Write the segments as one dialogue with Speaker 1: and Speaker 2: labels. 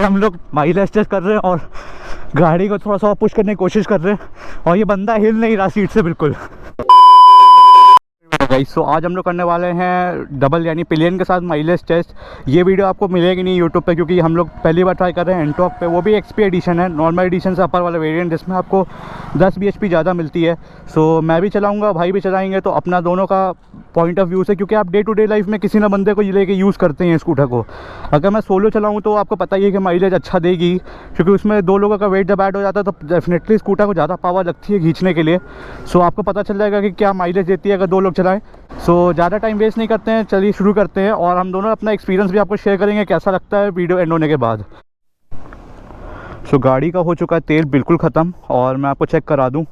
Speaker 1: हम लोग mileage test कर रहे हैं और गाड़ी को थोड़ा सा पुश करने की कोशिश कर रहे हैं और ये बंदा हिल नहीं रहा सीट से बिल्कुल। गाइस, तो आज हम लोग करने वाले हैं डबल यानी पिलियन के साथ माइलेज टेस्ट। ये वीडियो आपको मिलेगी नहीं यूट्यूब पे क्योंकि हम लोग पहली बार ट्राई कर रहे हैं एंटॉक पे, वो भी एक्सपी एडिशन है, नॉर्मल एडिशन से अपर वाला वेरिएंट जिसमें आपको 10 bhp ज़्यादा मिलती है। सो मैं भी चलाऊँगा, भाई भी चलाएंगे, तो अपना दोनों का पॉइंट ऑफ व्यू से, क्योंकि आप डे टू डे लाइफ में किसी ना बंदे को ये लेके यूज़ करते हैं स्कूटर को। अगर मैं सोलो चलाऊँ तो आपको पता ही है कि माइलेज अच्छा देगी, क्योंकि उसमें 2 लोगों का वेट जब ऐड हो जाता है तो डेफिनेटली स्कूटर को ज़्यादा पावर लगती है खींचने के लिए। सो आपको पता चल जाएगा कि क्या माइलेज देती है अगर 2 लोग चलाएं। सो ज़्यादा टाइम वेस्ट नहीं करते हैं, चलिए शुरू करते हैं और हम दोनों अपना एक्सपीरियंस भी आपको शेयर करेंगे कैसा लगता है वीडियो एंड होने के बाद। सो गाड़ी का हो चुका है तेल बिल्कुल ख़त्म और मैं आपको चेक करा दूं,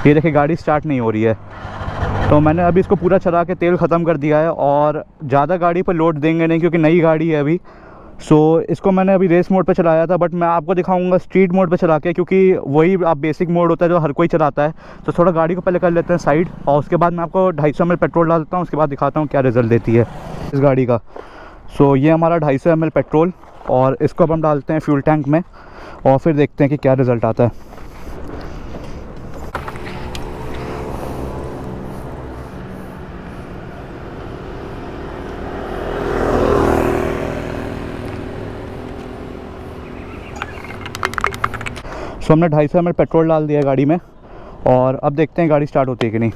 Speaker 1: ये देखिए गाड़ी स्टार्ट नहीं हो रही है। तो मैंने अभी इसको पूरा चला के तेल ख़त्म कर दिया है और ज़्यादा गाड़ी पर लोड देंगे नहीं क्योंकि नई गाड़ी है अभी। सो इसको मैंने अभी रेस मोड पे चलाया था, बट मैं आपको दिखाऊंगा स्ट्रीट मोड पे चला के, क्योंकि वही आप बेसिक मोड होता है जो हर कोई चलाता है। तो थोड़ा गाड़ी को पहले कर लेते हैं साइड और उसके बाद मैं आपको 250 ml पेट्रोल डालता हूँ, उसके बाद दिखाता हूँ क्या रिज़ल्ट देती है इस गाड़ी का। सो ये हमारा 250 ml पेट्रोल और इसको अब हम डालते हैं फ्यूल टैंक में और फिर देखते हैं कि क्या रिज़ल्ट आता है। सो हमने 250 ml पेट्रोल डाल दिया गाड़ी में और अब देखते हैं गाड़ी स्टार्ट होती है कि नहीं।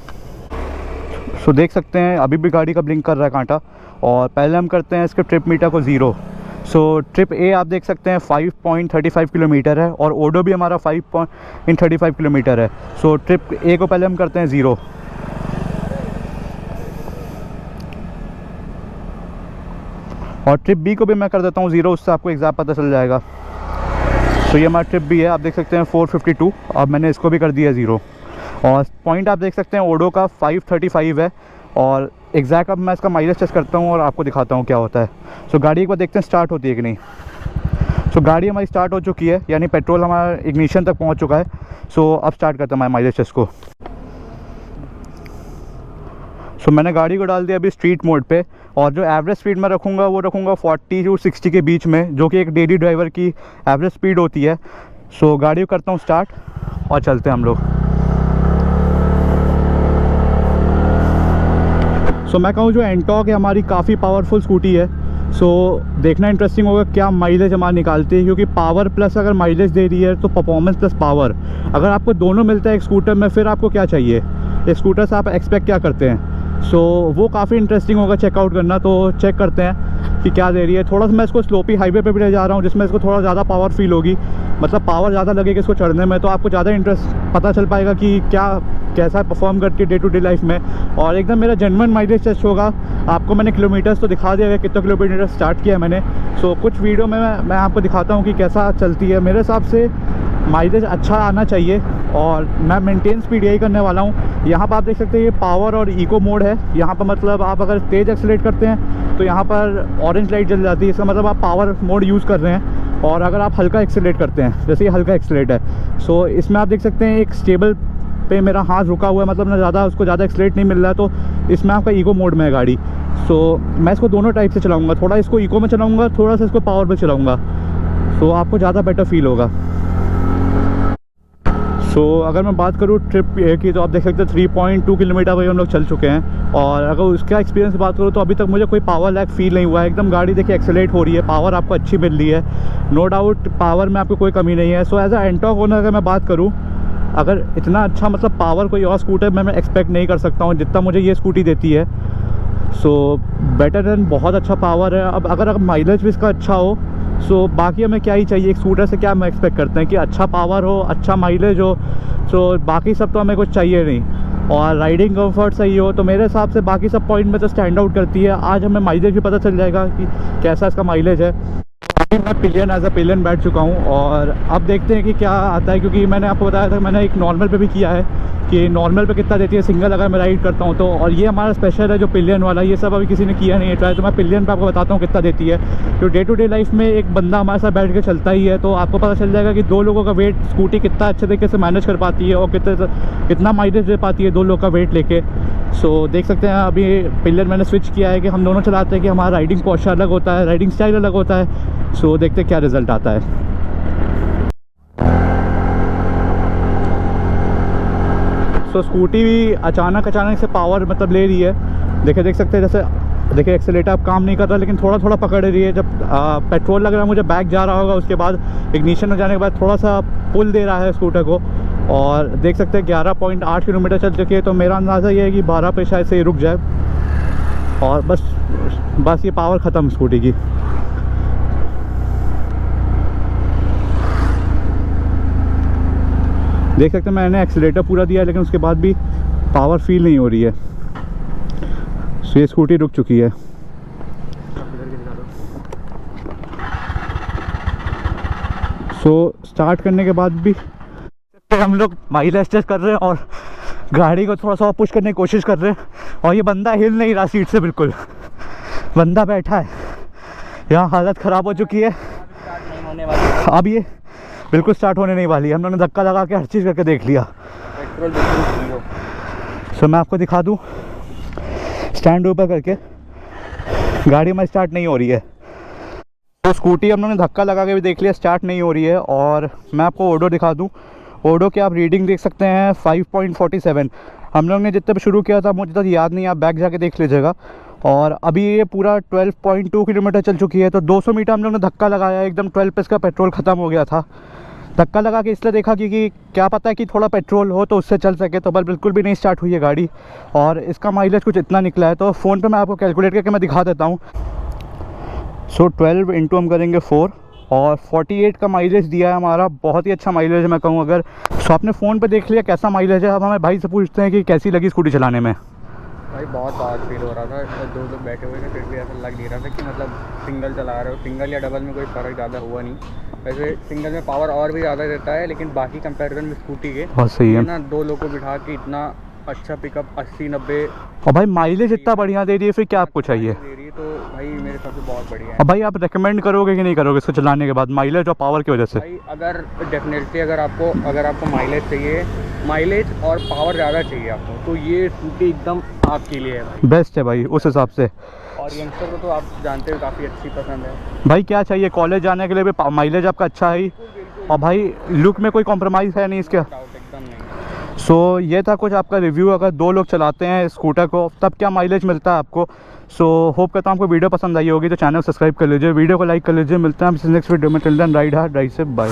Speaker 1: सो देख सकते हैं अभी भी गाड़ी का ब्लिंक कर रहा है कांटा। और पहले हम करते हैं इसके ट्रिप मीटर को 0। सो ट्रिप ए आप देख सकते हैं 5.35 किलोमीटर है और ओडो भी हमारा 5.35 किलोमीटर है। सो ट्रिप ए को पहले हम करते हैं 0 और ट्रिप बी को भी मैं कर देता हूँ 0, उससे आपको एग्जैक्ट पता चल जाएगा। तो ये हमारा ट्रिप भी है, आप देख सकते हैं 452, अब मैंने इसको भी कर दिया 0 और पॉइंट आप देख सकते हैं ओडो का 535 है और एग्जैक्ट अब मैं इसका माइलेज टेस्ट करता हूँ और आपको दिखाता हूँ क्या होता है। सो गाड़ी एक बार देखते हैं स्टार्ट होती है कि नहीं। सो गाड़ी हमारी स्टार्ट हो चुकी है यानी पेट्रोल हमारा इग्निशन तक पहुँच चुका है। सो अब स्टार्ट करते हैं हमारे माइलेज टेस्ट को। सो मैंने गाड़ी को डाल दिया अभी स्ट्रीट मोड पे और जो एवरेज स्पीड मैं रखूँगा वो रखूँगा 40 to 60 के बीच में, जो कि एक डेली ड्राइवर की एवरेज स्पीड होती है। सो गाड़ी को करता हूँ स्टार्ट और चलते हैं हम लोग। सो मैं कहूँ जो एंटॉक है हमारी काफ़ी पावरफुल स्कूटी है। सो देखना इंटरेस्टिंग होगा क्या माइलेज हमारा निकालती है, क्योंकि पावर प्लस अगर माइलेज दे रही है तो परफॉर्मेंस प्लस पावर, अगर आपको दोनों मिलता है एक स्कूटर में फिर आपको क्या चाहिए, एक स्कूटर से आप एक्सपेक्ट क्या करते हैं। सो वो काफ़ी इंटरेस्टिंग होगा चेकआउट करना। तो चेक करते हैं कि क्या दे रही है। थोड़ा सा मैं इसको स्लोपी हाईवे पे भी ले जा रहा हूँ जिसमें इसको थोड़ा ज़्यादा पावर फील होगी, मतलब पावर ज़्यादा लगेगी इसको चढ़ने में, तो आपको ज़्यादा इंटरेस्ट पता चल पाएगा कि क्या कैसा परफॉर्म करती है डे टू डे लाइफ में। और एकदम मेरा जेन्युइन माइलेज टेस्ट होगा। आपको मैंने किलोमीटर्स तो दिखा दिया है कितना किलोमीटर स्टार्ट किया है मैंने। सो कुछ वीडियो में मैं आपको दिखाता हूँ कि कैसा चलती है। मेरे हिसाब से माइलेज अच्छा आना चाहिए और मैं मेंटेन स्पीड यही करने वाला हूँ। यहाँ पर आप देख सकते हैं ये पावर और इको मोड है। यहाँ पर मतलब आप अगर तेज़ एक्सेलेरेट करते हैं तो यहाँ पर ऑरेंज लाइट जल जाती है, इसका मतलब आप पावर मोड यूज़ कर रहे हैं। और अगर आप हल्का एक्सेलेरेट करते हैं, जैसे ये हल्का एक्सेलेरेट है, सो इसमें आप देख सकते हैं एक स्टेबल पे मेरा हाथ रुका हुआ है, मतलब ना ज़्यादा उसको ज़्यादा एक्सेलेरेट नहीं मिल रहा है, तो इसमें आपका इको मोड में है गाड़ी। सो मैं इसको दोनों टाइप से चलाऊँगा, थोड़ा इसको इको में चलाऊँगा, थोड़ा सा इसको पावर पे चलाऊँगा, सो आपको ज़्यादा बेटर फील होगा। सो अगर मैं बात करूँ ट्रिप की तो आप देख सकते हैं 3.2 किलोमीटर वही हम लोग चल चुके हैं। और अगर उसका एक्सपीरियंस की बात करूँ तो अभी तक मुझे कोई पावर लैग फील नहीं हुआ है। एकदम गाड़ी देखिए एक्सेलेरेट हो रही है, पावर आपको अच्छी मिल रही है, नो डाउट पावर में आपको कोई कमी नहीं है। सो एज अ एंटॉक ओनर अगर मैं बात करूँ, अगर इतना अच्छा मतलब पावर कोई और स्कूटर में मैं एक्सपेक्ट नहीं कर सकता हूँ जितना मुझे ये स्कूटी देती है। सो बेटर देन, बहुत अच्छा पावर है। अब अगर माइलेज भी इसका अच्छा हो, सो बाकी हमें क्या ही चाहिए, एक स्कूटर से क्या हम एक्सपेक्ट करते हैं कि अच्छा पावर हो, अच्छा माइलेज हो। सो बाकी सब तो हमें कुछ चाहिए नहीं और राइडिंग कंफर्ट सही हो, तो मेरे हिसाब से बाकी सब पॉइंट में तो स्टैंड आउट करती है। आज हमें माइलेज भी पता चल जाएगा कि कैसा इसका माइलेज है। अभी मैं पिलियन एज अ पिलियन बैठ चुका हूँ और अब देखते हैं कि क्या आता है, क्योंकि मैंने आपको बताया था मैंने एक नॉर्मल पे भी किया है कि नॉर्मल पे कितना देती है सिंगल अगर मैं राइड करता हूँ तो। और ये हमारा स्पेशल है जो पिलियन वाला, ये सब अभी किसी ने किया नहीं है ट्राई, तो मैं पिलियन पे आपको बताता हूँ कितना देती है। तो डे टू डे लाइफ में एक बंदा हमारे साथ बैठ के चलता ही है, तो आपको पता चल जाएगा कि 2 लोगों का वेट स्कूटी कितना अच्छे तरीके से मैनेज कर पाती है और कितना माइलेज दे पाती है 2 लोग का वेट लेके। सो देख सकते हैं अभी पिलियन मैंने स्विच किया है कि हम दोनों चलाते हैं कि हमारा राइडिंग पोस्चर अलग होता है, राइडिंग स्टाइल अलग होता है। सो देखते हैं क्या रिज़ल्ट आता है। सो स्कूटी भी अचानक से पावर मतलब ले रही है। देख सकते हैं, जैसे देखिए एक्सेलेटर अब काम नहीं कर रहा, लेकिन थोड़ा थोड़ा पकड़ रही है। जब पेट्रोल लग रहा है मुझे बैक जा रहा होगा, उसके बाद इग्निशन में जाने के बाद थोड़ा सा पुल दे रहा है स्कूटर को। और देख सकते हैं 11.8 किलोमीटर चल चुकी है। तो मेरा अंदाज़ा ये है कि 12 पे शायद से ही रुक जाए और बस ये पावर ख़त्म स्कूटी की। देख सकते हैं मैंने एक्सीलेटर पूरा दिया है, लेकिन उसके बाद भी पावर फील नहीं हो रही है। सो ये स्कूटी रुक चुकी है। सो स्टार्ट करने के बाद भी हम लोग माइलेज टेस्ट कर रहे हैं और गाड़ी को थोड़ा सा पुश करने की कोशिश कर रहे हैं। और ये बंदा हिल नहीं रहा सीट से, बिल्कुल बंदा बैठा है। यहाँ हालत ख़राब हो चुकी है। अब ये बिल्कुल स्टार्ट होने नहीं वाली है। हम लोगों ने धक्का लगा के हर चीज़ करके देख लिया। सो मैं आपको दिखा दूँ, स्टैंड ऊपर करके गाड़ी में स्टार्ट नहीं हो रही है। तो स्कूटी हम लोगों ने धक्का लगा के भी देख लिया, स्टार्ट नहीं हो रही है। और मैं आपको ओडो दिखा दूँ, ओडो की आप रीडिंग देख सकते हैं 5.47। हम लोग ने जितने भी शुरू किया था मुझे तो याद नहीं, आप बैक जाके देख लीजिएगा। और अभी ये पूरा 12.2 किलोमीटर चल चुकी है। तो 200 मीटर हम लोग ने धक्का लगाया, एकदम 12 पे इसका पेट्रोल ख़त्म हो गया था। धक्का लगा के इसलिए देखा क्योंकि क्या पता है कि थोड़ा पेट्रोल हो तो उससे चल सके। तो बस बिल्कुल भी नहीं स्टार्ट हुई है गाड़ी और इसका माइलेज कुछ इतना निकला है। तो फ़ोन पे मैं आपको कैलकुलेट करके मैं दिखा देता हूँ। सो 12 इंटू हम करेंगे 4 और 48 का माइलेज दिया है हमारा। बहुत ही अच्छा माइलेज है मैं कहूँ अगर। सो आपने फ़ोन पे देख लिया कैसा माइलेज है। अब हमें भाई से पूछते हैं कि कैसी लगी स्कूटी चलाने में।
Speaker 2: भाई बहुत पावर फील हो रहा था। दो लोग बैठे हुए थे फिर भी ऐसा लग नहीं रहा था कि मतलब सिंगल चला रहे हो। सिंगल या डबल में कोई फ़र्क ज़्यादा हुआ नहीं। वैसे सिंगल में पावर और भी ज़्यादा देता है, लेकिन बाकी कंपैरिजन में स्कूटी के
Speaker 1: बहुत सही है
Speaker 2: ना। दो लोग को बिठा के इतना अच्छा पिकअप 80-90
Speaker 1: और भाई माइलेज इतना बढ़िया दे रही है, फिर क्या आपको चाहिए।
Speaker 2: दे रही है, तो भाई मेरे हिसाब से बहुत बढ़िया है।
Speaker 1: और भाई आप रेकमेंड करोगे कि नहीं करोगे इसको चलाने के बाद, माइलेज और पावर की वजह से?
Speaker 2: भाई अगर डेफिनेटली अगर आपको माइलेज चाहिए, माइलेज और पावर ज़्यादा चाहिए आपको, तो ये स्कूटी एकदम आपके लिए है भाई।
Speaker 1: बेस्ट है भाई उस हिसाब से।
Speaker 2: और यंगस्टर को तो आप जानते हो काफ़ी अच्छी पसंद है
Speaker 1: भाई। क्या चाहिए, कॉलेज जाने के लिए भी माइलेज आपका अच्छा है और भाई लुक में कोई कॉम्प्रोमाइज़ है नहीं इसके।
Speaker 2: एकदम नहीं।
Speaker 1: सो ये था कुछ आपका रिव्यू। अगर दो लोग चलाते हैं स्कूटर को तब क्या माइलेज मिलता है आपको। सो होप करता हूँ आपको वीडियो पसंद आई होगी, तो चैनल सब्सक्राइब कर लीजिए, वीडियो को लाइक कर लीजिए। मिलते हैं हम नेक्स्ट वीडियो में। Till then ride hard, ride safe, bye.